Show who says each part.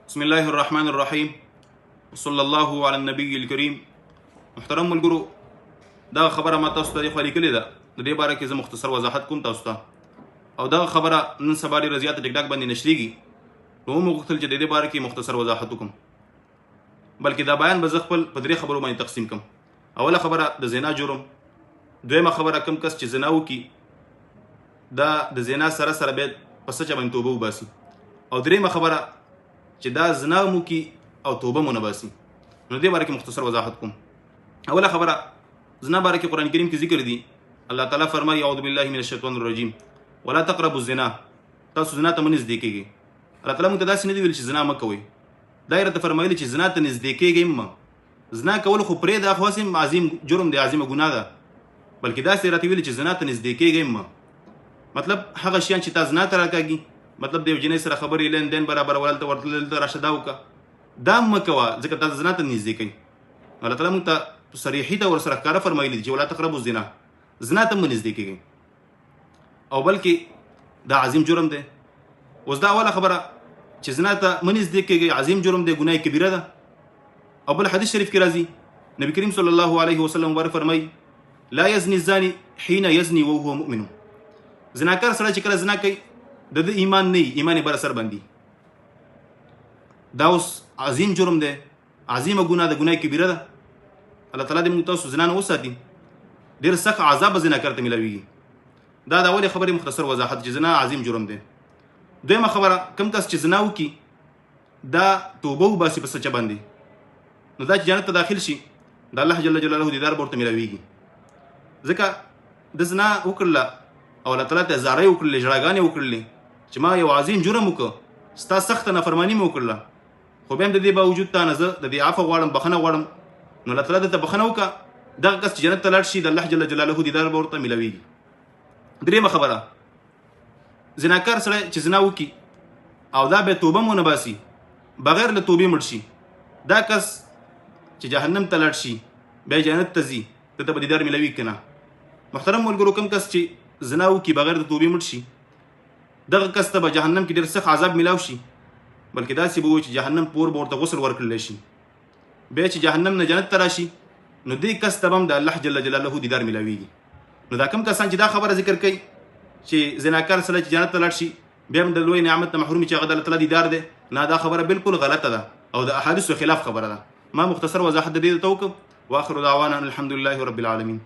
Speaker 1: بسم الله الرحمن الرحیم صلی الله علی النبی الکریم. محترم ملګرو، دا خبره ما تاسو ته خو لیکلې ده، د دې باره کې زه مختصر وضاحت کوم تاسو ته. او دا خبره نن سبا ډېره زیاته ټیک ټاک باندې نشریږي، نو موږ غوښتل چې د دې باره کې مختصر وضاحت وکړم، بلکې دا بیان به زه خپل په درې خبرو باندې تقسیم کړم. اوله خبره د زنا جرم، دویمه خبره کم کس چې زنا وکړي دا د زنا سره سره باید په سچه باندې توبه وباسي، او دریمه خبره چې دا زنا مو کی او توبه مو نه باسي. نو دې باره کې مختصر وضاحت کوم. اوله خبره، زنا باره کې قرآن کریم کې ذکر دی، الله تعالی فرمایي اعوذ بالله من الشیطان الرجیم ولا تقربوا الزنا، تاسو زنا ته مه نږدې کېږئ. الله تعالی موږ ته داسې نه دی ویل چې زنا مه کوئ، دا یې راته فرمایلي چې زنا ته نږدې کېږئ مه. زنا کول خو پرېږده، خو هسې عظیم جرم دی، عظیمه ګناه ده، بلکې داسې یې راته ویلي چې زنا ته نږدې کېږئ مه. مطلب هغه شیان چې تا زنا ته راکاږي، مطلب د یو جنۍ سره خبرې لین دین برابرول، ته ورتلل دلته راشه دا وکړه، دا مه کوه، ځکه تا زنا ته نږدې کوي. الله تعالی موږ ته صریحي ته ورسره ښکاره فرمایلي چې ولا تقربوا الزنا، زنا ته مه نږدې کېږئ، او بلکې دا عظیم جرم دی. اوس دا اوله خبره چې زنا ته مه نږدې کېږئ، عظیم جرم دی، ګناه کبیره ده. او بل حدیث شریف کې راځي، نبی کریم صلی الله علیه وسلم مبارک فرمایي لا یزني الزاني حين یزني وهو مؤمن. زناکار سره چې کله زنا کوي د ایمان نه، ایمان بر سر باندې، دا اوس عظیم جرم دی، عظیمه ګناه ده، ګناه کبیره ده. الله تعالی دې موږ تاسو زنا نه وساتي، ډېر سخت عذاب به زناکار ته ملاویږي. دا د اولې خبرې مختصر وضاحت چې زنا عظیم جرم دی. دویمه خبره، کم کس چې زنا وکړي دا توبه وباسي په سچه باندې، نو دا چې جنت ته داخل شي د الله جل جلاله دیدار به ورته ملاویږي. ځکه د زنا وکړله او الله تعالی ته زارۍ وکړلې، ژړاګانې وکړلې چې ما یو عظیم جرم وکړ، ستا سخته نافرماني مې وکړله، خو بیا هم د دې باوجود تا نه زه د دې عفو غواړم، بخښنه غواړم، نو الله تعالی درته بخښنه وکړه، دغه کس چې جنت ته لاړ شي د الله جل جلاله دیدار به ورته ملاویږي. درېیمه خبره، زناکار سړی چې زنا وکړي او دا بیا توبه مو نه باسي، بغیر له توبې مړ شي، دا کس چې جهنم ته لاړ شي بیا جنت ته ځي، دته به دیدار ملاوي که نه. محترم ملګرو، کوم کس چې زنا وکړي بغیر د توبې مړ شي، دغه کس ته به جهنم کې ډېر سخت عذاب ملاو شي، بلکې داسې به وي چې جهنم پور به ورته غسل ورکړلی شي. بیا چې جهنم نه جنت ته راشي، نو دې کس ته به هم د الله جل جلاله دیدار ملاویږي. نو دا کوم کسان چې دا خبره ذکر کوي چې زناکار سره چې جنت ته لاړ شي بیا هم د لوی نعمت نه محروم چې هغه د الله تعالی دیدار دی، نه، دا خبره بالکل غلطه ده او د احادیثو خلاف خبره ده. ما مختصر وضاحت د دې ته وکړم، واخر دعوانا الحمد لله رب العالمین.